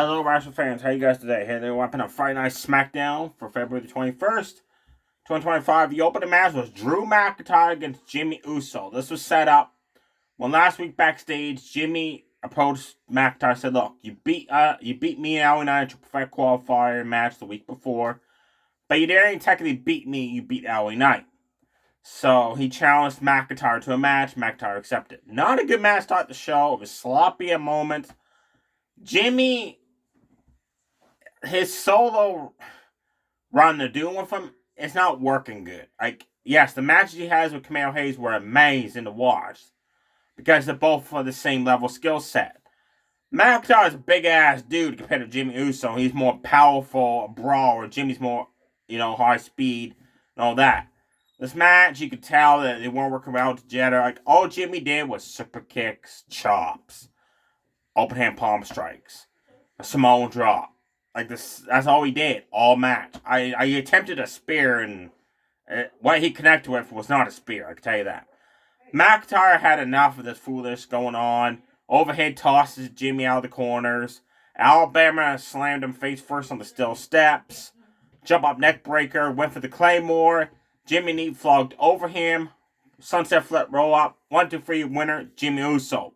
Hello, wrestling fans. How you guys today? Hey, they're wrapping up Friday Night SmackDown for February the 21st, 2025. The opening match was Drew McIntyre against Jimmy Uso. This was set up when last week backstage, Jimmy approached McIntyre and said, "Look, you beat me and LA Knight in a perfect qualifier match the week before, but you didn't technically beat me. You beat LA Knight." So he challenged McIntyre to a match. McIntyre accepted. Not a good match to start the show. It was sloppy at moments. Jimmy, his solo run they're doing with him, it's not working good. Like, yes, the matches he has with Camille Hayes were amazing to watch because they're both for the same level skill set. McIntyre's a big ass dude compared to Jimmy Uso. He's more powerful, a brawler. Jimmy's more, high speed and all that. This match, you could tell that they weren't working well together. Like, all Jimmy did was super kicks, chops, open hand palm strikes, a Samoan drop. Like this, that's all he did all match. I attempted a spear, and what he connected with was not a spear. I can tell you that. McIntyre had enough of this foolish going on. Overhead tosses Jimmy out of the corners. Alabama slammed him face first on the steel steps. Jump up neck breaker, went for the Claymore. Jimmy knee flogged over him. Sunset flip roll up. 1, 2, 3 winner, Jimmy Uso.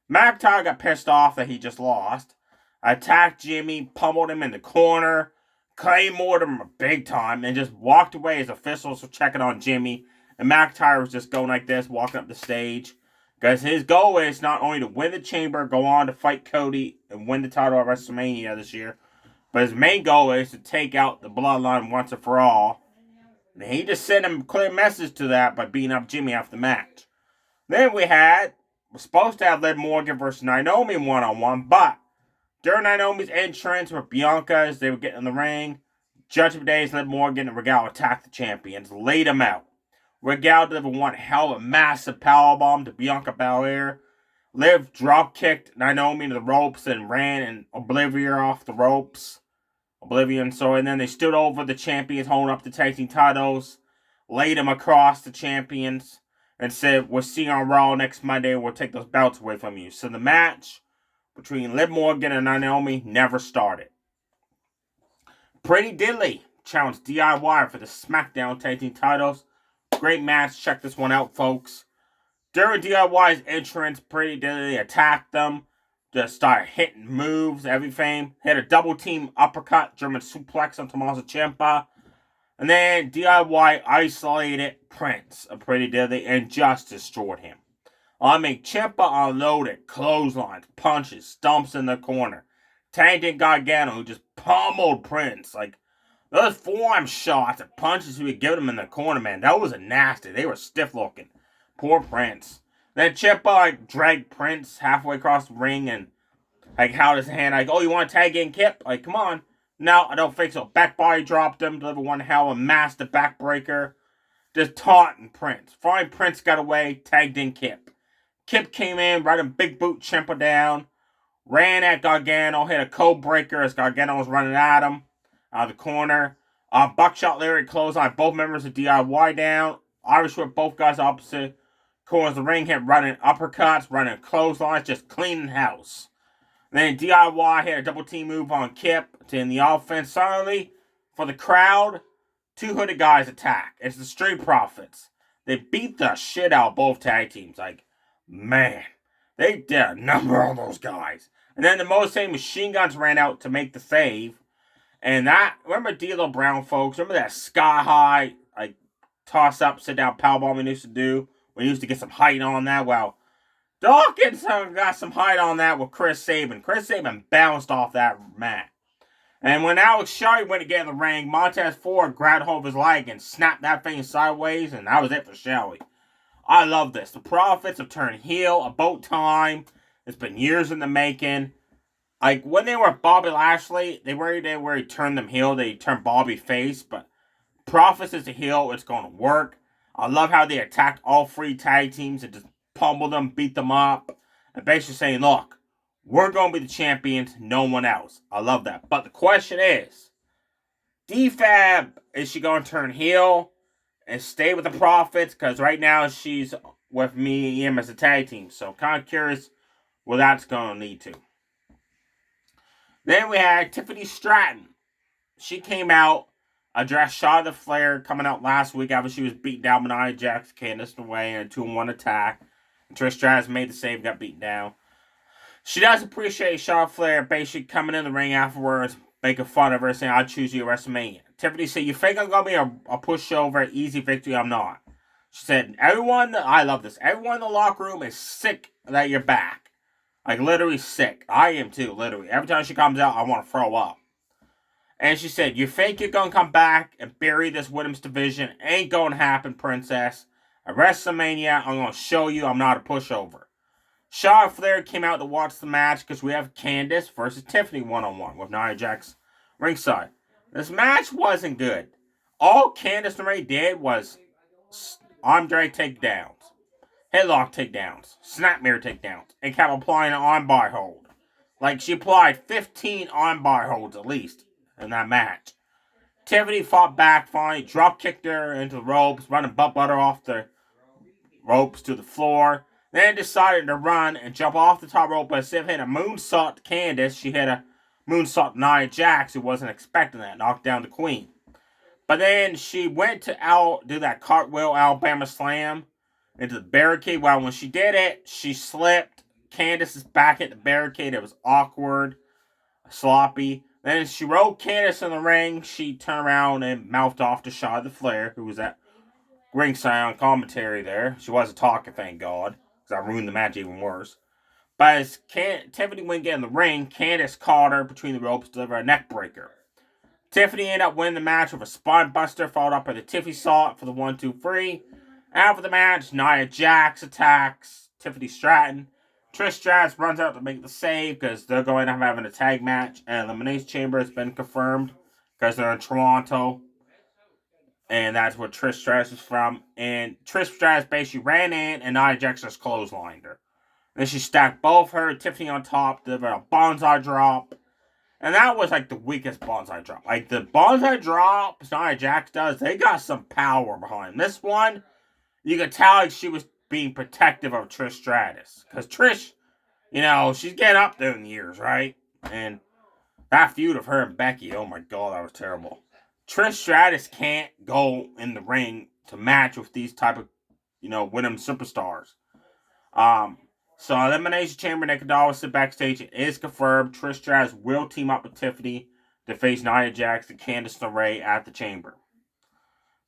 McIntyre got pissed off that he just lost. Attacked Jimmy, pummeled him in the corner, Claymored him big time, and just walked away as officials were checking on Jimmy. And McIntyre was just going like this, walking up the stage. Because his goal is not only to win the chamber, go on to fight Cody, and win the title at WrestleMania this year, but his main goal is to take out the bloodline once and for all. And he just sent him a clear message to that by beating up Jimmy after the match. Then we're supposed to have Liv Morgan versus Naomi one-on-one, but during Naomi's entrance with Bianca as they were getting in the ring, Judgment Day's Liv Morgan and Regal attacked the champions, laid them out. Regal delivered one hell of a massive powerbomb to Bianca Belair. Liv drop kicked Naomi to the ropes and ran in Oblivion off the ropes. And then they stood over the champions holding up the tag team titles, laid them across the champions, and said, "We'll see you on Raw next Monday. We'll take those belts away from you." So the match between Liv Morgan and Naomi never started. Pretty Diddley challenged DIY for the SmackDown tag team titles. Great match. Check this one out, folks. During DIY's entrance, Pretty Diddley attacked them. Just started hitting moves, everything. Hit a double team uppercut, German suplex on Tommaso Ciampa. And then DIY isolated Prince of Pretty Diddley and just destroyed him. Ciampa unloaded clotheslines, punches, stomps in the corner. Tagged in Gargano, who just pummeled Prince. Like, those forearm shots and punches he would give him in the corner, man, that was nasty. They were stiff looking. Poor Prince. Then Ciampa dragged Prince halfway across the ring and held his hand "Oh, you want to tag in Kip? Come on." "No, I don't think so." Back body dropped him, delivered one hell of a master backbreaker. Just taunting Prince. Finally, Prince got away, tagged in Kip. Kip came in, right and big boot Ciampa down. Ran at Gargano, hit a code breaker as Gargano was running at him out of the corner. Buckshot Lariat clothesline both members of DIY down. Irish whip both guys opposite corners of the ring, hit running uppercuts, running clotheslines, just cleaning house. Then DIY hit a double team move on Kip to end the offense. Suddenly, for the crowd, 2 hooded guys attack. It's the Street Profits. They beat the shit out of both tag teams. Man, they did a number on those guys. And then the Motor City Machine Guns ran out to make the save. And remember D'Lo Brown, folks? Remember that sky high, toss up, sit down powerbomb we used to do? We used to get some height on that. Well, Dawkins got some height on that with Chris Sabin. Chris Sabin bounced off that mat. And when Alex Shelley went to get in the ring, Montez Ford grabbed hold of his leg and snapped that thing sideways, and that was it for Shelley. I love this. The Profits have turned heel about time. It's been years in the making. When they were Bobby Lashley, they where he turned them heel. They turned Bobby face, but Profits is a heel. It's going to work. I love how they attacked all 3 tag teams and just pummeled them, beat them up, and basically saying, "Look, we're going to be the champions, no one else." I love that. But the question is, DFAB, is she going to turn heel and stay with the Profits? Because right now she's with me and him as a tag team. So kind of curious where that's going to lead to. Then we had Tiffany Stratton. She came out, addressed Charlotte Flair coming out last week after she was beat down by Nia Jax, Candice LeRae in a 2-1 attack. And Trish Stratus made the save, got beaten down. She does appreciate Charlotte Flair basically coming in the ring afterwards, making fun of her, saying, "I'll choose you at WrestleMania." Tiffany said, "You think I'm going to be a pushover, easy victory? I'm not." She said, I love this, everyone in the locker room is sick that you're back. Like, literally sick. I am too, literally. Every time she comes out, I want to throw up. And she said, "You think you're going to come back and bury this women's division? Ain't going to happen, princess. At WrestleMania, I'm going to show you I'm not a pushover." Charlotte Flair came out to watch the match because we have Candice versus Tiffany one-on-one with Nia Jax ringside. This match wasn't good. All Candice LeRae did was arm drag takedowns, headlock takedowns, snapmare takedowns, and kept applying an armbar hold. Like, she applied 15 armbar holds at least in that match. Tiffany fought back finally, drop kicked her into the ropes, running butt butter off the ropes to the floor. Then decided to run and jump off the top rope, but instead of hitting a moonsault to Candice, she hit a moonsault to Nia Jax, who wasn't expecting that, knocked down the Queen. But then she went to do that cartwheel Alabama slam into the barricade. Well, when she did it, she slipped. Candice is back at the barricade. It was awkward, sloppy. Then she rolled Candice in the ring. She turned around and mouthed off to Charlotte Flair, who was at ringside on commentary there. She wasn't talking, thank God, because I ruined the match even worse. But as Tiffany went get in the ring, Candice caught her between the ropes to deliver a neck breaker. Tiffany ended up winning the match with a spine buster, followed up by the Tiffy Salt for the 1-2-3. After the match, Nia Jax attacks Tiffany Stratton. Trish Stratus runs out to make the save because they're going to have having a tag match, and Elimination Chamber has been confirmed because they're in Toronto. And that's where Trish Stratus is from. And Trish Stratus basically ran in, and Nia Jax just clotheslined her. Then she stacked both her, Tiffany on top, delivered a bonsai drop. And that was like the weakest bonsai drop. Like the bonsai drop Nia Jax does, they got some power behind them. This one, you could tell like she was being protective of Trish Stratus. Because Trish, she's getting up there in years, right? And that feud of her and Becky, oh my God, that was terrible. Trish Stratus can't go in the ring to match with these type of, women superstars. So Elimination Chamber, Nick Aldis sit backstage. It is confirmed Trish Stratus will team up with Tiffany to face Nia Jax and Candice LeRae at the Chamber.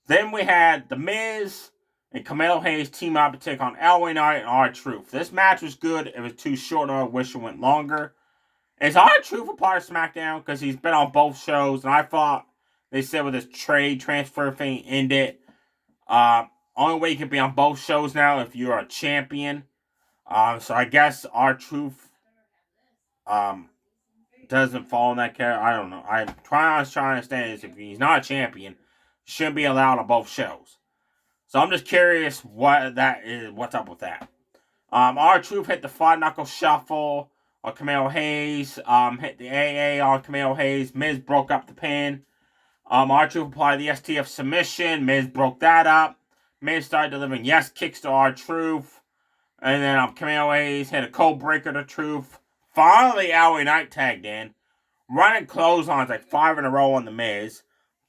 Then we had The Miz and Carmelo Hayes team up to take on LA Knight and R-Truth. This match was good. It was too short, and I wish it went longer. Is R-Truth a part of SmackDown? Because he's been on both shows, and I thought they said with this trade transfer thing ended. Only way you can be on both shows now if you're a champion. So I guess R-Truth doesn't fall in that category. I don't know. I was trying to understand is if he's not a champion, shouldn't be allowed on both shows. So I'm just curious what that is. What's up with that? R-Truth hit the 5-knuckle shuffle on Carmelo Hayes. Hit the AA on Carmelo Hayes. Miz broke up the pin. R-Truth applied the STF submission. Miz broke that up. Miz started delivering yes kicks to R-Truth. And then Carmelo Hayes hit a cold breaker to Truth. Finally, LA Knight tagged in. Running clotheslines like 5 in a row on the Miz.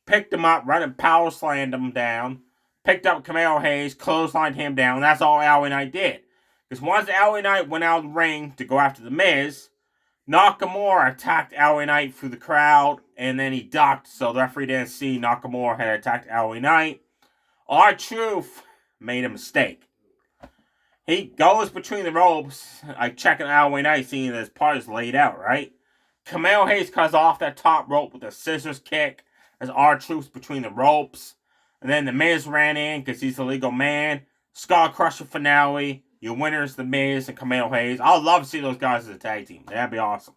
Picked him up, running power slammed him down. Picked up Carmelo Hayes, clotheslined him down. That's all LA Knight did. Because once LA Knight went out of the ring to go after the Miz, Nakamura attacked LA Knight through the crowd. And then he ducked, so the referee didn't see Nakamura had attacked LA Knight. R-Truth made a mistake. He goes between the ropes, like checking LA Knight, seeing that his part is laid out, right? Carmelo Hayes cuts off that top rope with a scissors kick as R-Truth's between the ropes. And then the Miz ran in because he's the legal man. Skull Crusher finale. Your winners, the Miz and Carmelo Hayes. I'd love to see those guys as a tag team. That'd be awesome.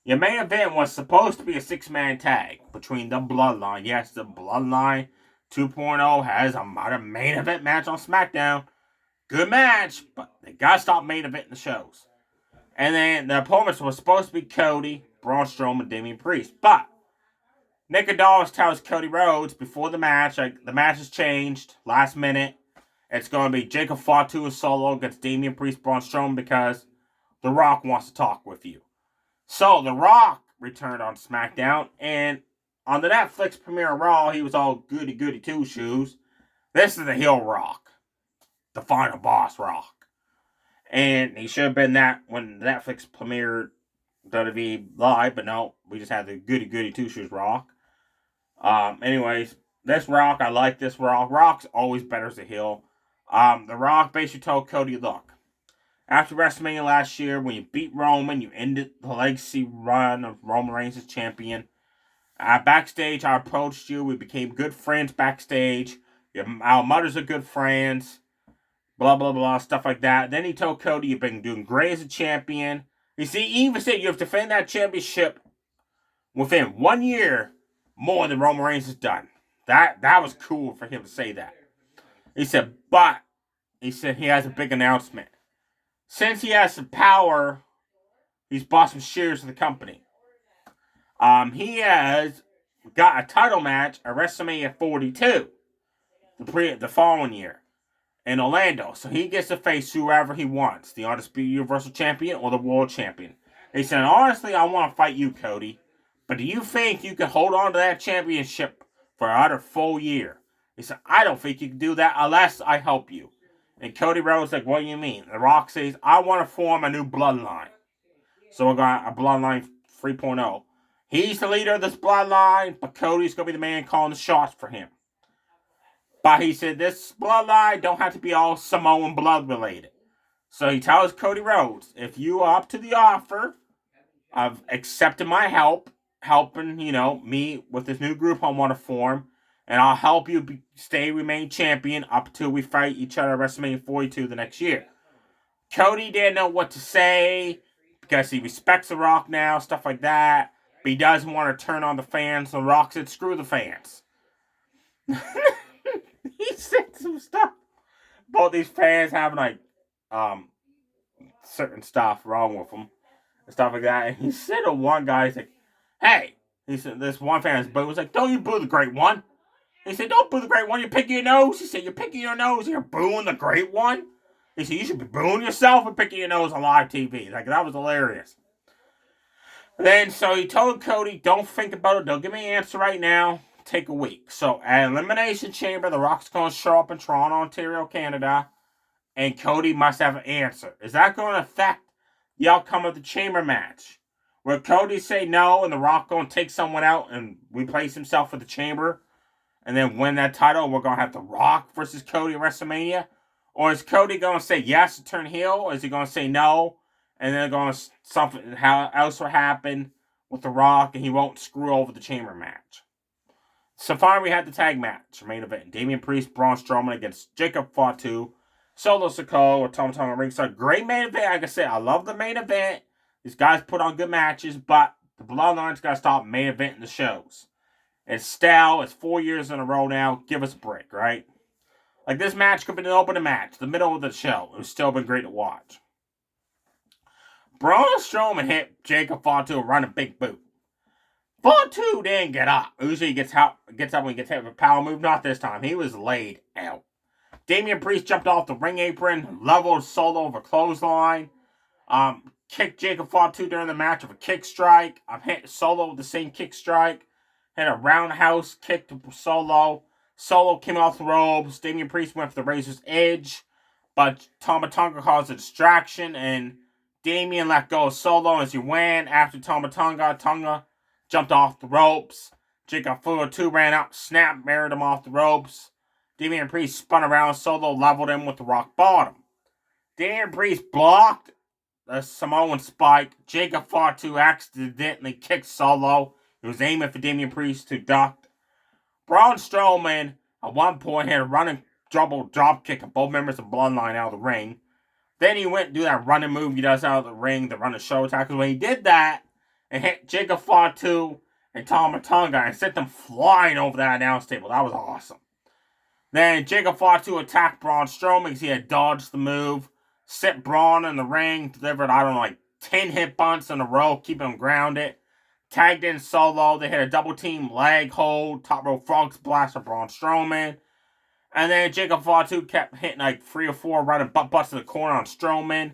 Your main event was supposed to be a 6-man tag between the Bloodline. Yes, the Bloodline 2.0 has a main event match on SmackDown. Good match, but they gotta stop main eventing the shows. And then the opponents were supposed to be Cody, Braun Strowman, and Damian Priest. But Nick Aldis tells Cody Rhodes before the match, like the match has changed last minute. It's going to be Jacob Fatu and Solo against Damian Priest, Braun Strowman because The Rock wants to talk with you. So The Rock returned on SmackDown, and on the Netflix premiere of Raw, he was all goody-goody two-shoes. This is the heel Rock. The final boss Rock. And he should have been that when Netflix premiered WWE Live, but no, we just had the goody-goody two-shoes Rock. Anyways, this Rock, I like this Rock. Rock's always better as a heel. The Rock basically told Cody, look, after WrestleMania last year, when you beat Roman, you ended the legacy run of Roman Reigns as champion. Backstage, I approached you. We became good friends backstage. Our mothers are good friends. Blah, blah, blah, stuff like that. Then he told Cody, you've been doing great as a champion. You see, he even said you have to defend that championship within 1 year more than Roman Reigns has done. That was cool for him to say that. He said, but, he said he has a big announcement. Since he has some power, he's bought some shares of the company. He has got a title match at WrestleMania 42, the following year, in Orlando. So he gets to face whoever he wants, the Undisputed Universal Champion or the World Champion. He said, honestly, I want to fight you, Cody. But do you think you can hold on to that championship for another full year? He said, I don't think you can do that unless I help you. And Cody Rhodes like, what do you mean? The Rock says, I want to form a new bloodline. So we're going to a bloodline 3.0. He's the leader of this bloodline, but Cody's going to be the man calling the shots for him. But he said, this bloodline don't have to be all Samoan blood related. So he tells Cody Rhodes, if you are up to the offer of accepting my helping, me with this new group I want to form, and I'll help you remain champion up until we fight each other at WrestleMania 42 the next year. Cody didn't know what to say because he respects The Rock now, stuff like that. But he doesn't want to turn on the fans. The Rock said, screw the fans. He said some stuff about these fans having, certain stuff wrong with them. And stuff like that. And he said to one guy, he's like, hey. He said, this one fan was like, don't you boo the great one. He said, don't boo the great one. You're picking your nose. He said, you're picking your nose and you're booing the great one. He said, you should be booing yourself and picking your nose on live TV. Like, that was hilarious. Then, so he told Cody, don't think about it. Don't give me an answer right now. Take a week. So, at Elimination Chamber, The Rock's going to show up in Toronto, Ontario, Canada. And Cody must have an answer. Is that going to affect the outcome of the Chamber match? Will Cody say no and The Rock going to take someone out and replace himself for the Chamber? And then win that title? We're going to have The Rock versus Cody at WrestleMania? Or is Cody going to say yes and turn heel? Or is he going to say no? And then something else will happen with The Rock and he won't screw over the Chamber match. So finally we had the tag match, main event. Damian Priest, Braun Strowman against Jacob Fatu, Solo Sikoa or Tama Tonga ringside. Great main event. Like I said, I love the main event. These guys put on good matches, but the Bloodline's got to stop main eventing the shows. It's stale. It's 4 years in a row now. Give us a break, right? Like, this match could have been an opening match, the middle of the show. It would still been great to watch. Braun Strowman hit Jacob Fatu and run a big boot. Fatu didn't get up. Usually he gets up when he gets hit with a power move. Not this time. He was laid out. Damian Priest jumped off the ring apron, leveled Solo over clothesline, kicked Jacob Fatu during the match with a kick strike. Hit Solo with the same kick strike. Hit a roundhouse kick to Solo. Solo came off the ropes. Damian Priest went for the Razor's Edge, but Tama Tonga caused a distraction, and Damian let go of Solo as he went after Tama Tonga jumped off the ropes. Jacob Fatu ran up, snapped, married him off the ropes. Damian Priest spun around Solo, leveled him with the rock bottom. Damian Priest blocked the Samoan spike. Jacob Fatu accidentally kicked Solo. He was aiming for Damian Priest to duck. Braun Strowman, at one point, had a running double drop kick of both members of Bloodline out of the ring. Then he went and do that running move he does out of the ring, the running show attack. When he did that, and hit Jacob Fatu and Tama Tonga and sent them flying over that announce table. That was awesome. Then Jacob Fatu attacked Braun Strowman because he had dodged the move. Set Braun in the ring, delivered, 10 hit bunts in a row, keeping him grounded. Tagged in Solo. They hit a double team leg hold, top rope frog splash for Braun Strowman. And then Jacob Fatu kept hitting 3 or 4 running butt butts to the corner on Strowman.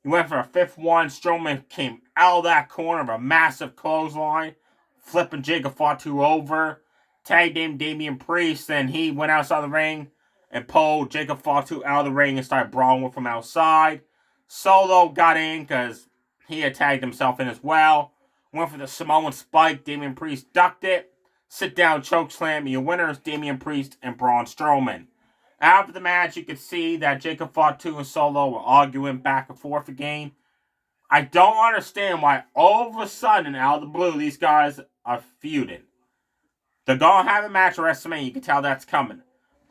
He went for a fifth one. Strowman came out of that corner of a massive clothesline, flipping Jacob Fatu over. Tagged him Damian Priest, then he went outside the ring and pulled Jacob Fatu out of the ring and started brawling with him outside. Solo got in because he had tagged himself in as well. Went for the Samoan spike. Damian Priest ducked it. Sit down chokeslam. Your winners, Damian Priest and Braun Strowman. After the match, you could see that Jacob Fatu and Solo were arguing back and forth again. I don't understand why all of a sudden, out of the blue, these guys are feuding. They're going to have a match at WrestleMania. You can tell that's coming.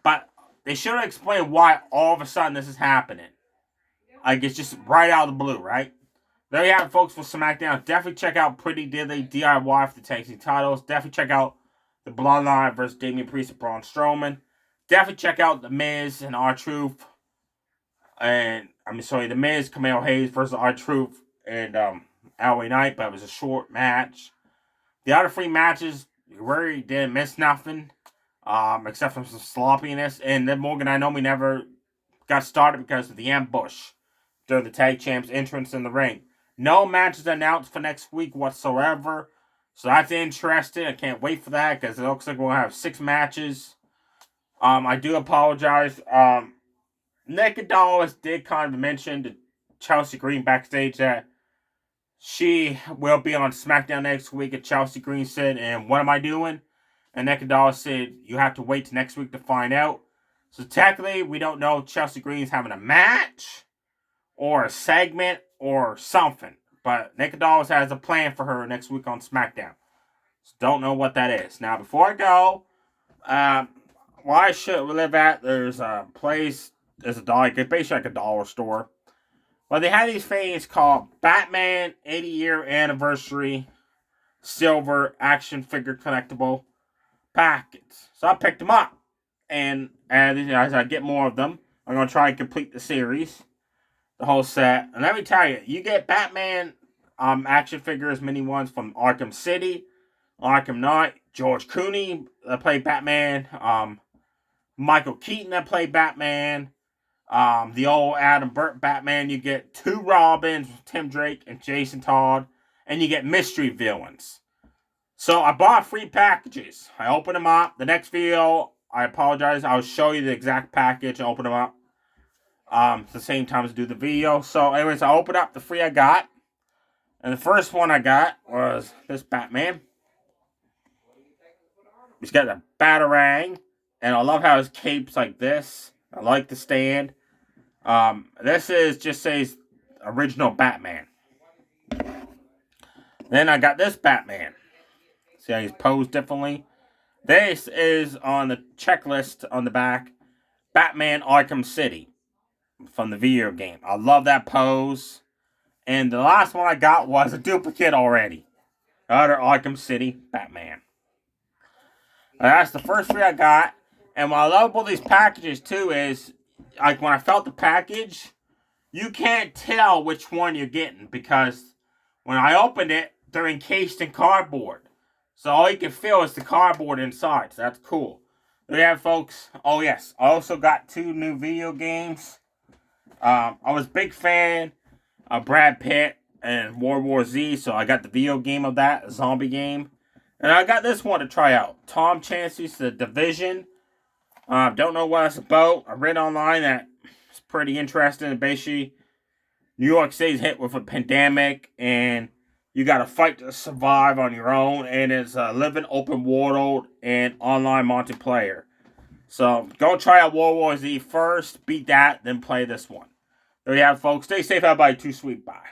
But they should have explained why all of a sudden this is happening. Like, it's just right out of the blue, right? There you have it, folks, for SmackDown. Definitely check out Pretty Diddly DIY for the tag team titles. Definitely check out the Bloodline versus Damian Priest and Braun Strowman. Definitely check out The Miz and R-Truth. And, The Miz, Camille Hayes versus R-Truth and LA Knight. But it was a short match. The other three matches, you really didn't miss nothing. Except for some sloppiness. And then Morgan Inomi never got started because of the ambush during the tag champs' entrance in the ring. No matches announced for next week whatsoever. So that's interesting. I can't wait for that because it looks like we'll have 6 matches. I do apologize. Nikki Dallas did kind of mention to Chelsea Green backstage that she will be on SmackDown next week. And Chelsea Green said, and what am I doing? And Nikki Dallas said, you have to wait till next week to find out. So technically, we don't know if Chelsea Green's having a match or a segment or something. But Nikki Dallas has a plan for her next week on SmackDown. So don't know what that is. Now, before I go, where I should live at, there's a place, there's a dollar, it's basically like a dollar store. Well, they have these things called Batman 80-year anniversary silver action figure collectible packets. So I picked them up. And as I get more of them, I'm going to try and complete the series. The whole set. And let me tell you, you get Batman action figures, mini ones from Arkham City, Arkham Knight, George Clooney that played Batman, Michael Keaton that played Batman, the old Adam Burt Batman. You get 2 Robins, Tim Drake and Jason Todd, and you get mystery villains. So I bought 3 packages. I opened them up. The next video, I apologize, I'll show you the exact package and open them up. At the same time as do the video. So anyways, I opened up the 3 I got. And the first one I got was this Batman. He's got a Batarang. And I love how his cape's like this. I like the stand. This is just says original Batman. Then I got this Batman. See how he's posed differently? This is on the checklist on the back. Batman Arkham City. From the video game. I love that pose. And the last one I got was a duplicate already. Other Arkham City Batman. And that's the first 3 I got. And what I love about these packages too is, like when I felt the package, you can't tell which one you're getting. Because when I opened it, they're encased in cardboard. So all you can feel is the cardboard inside. So that's cool. There you have it, folks. Oh yes, I also got 2 new video games. I was a big fan of Brad Pitt and World War Z, so I got the video game of that, a zombie game. And I got this one to try out. Tom Clancy's The Division. Don't know what it's about. I read online that it's pretty interesting. Basically, New York City's hit with a pandemic, and you got to fight to survive on your own. And it's a living open world and online multiplayer. So go try out World War Z first, beat that, then play this one. There you have it, folks. Stay safe, everybody. Too sweet. Bye.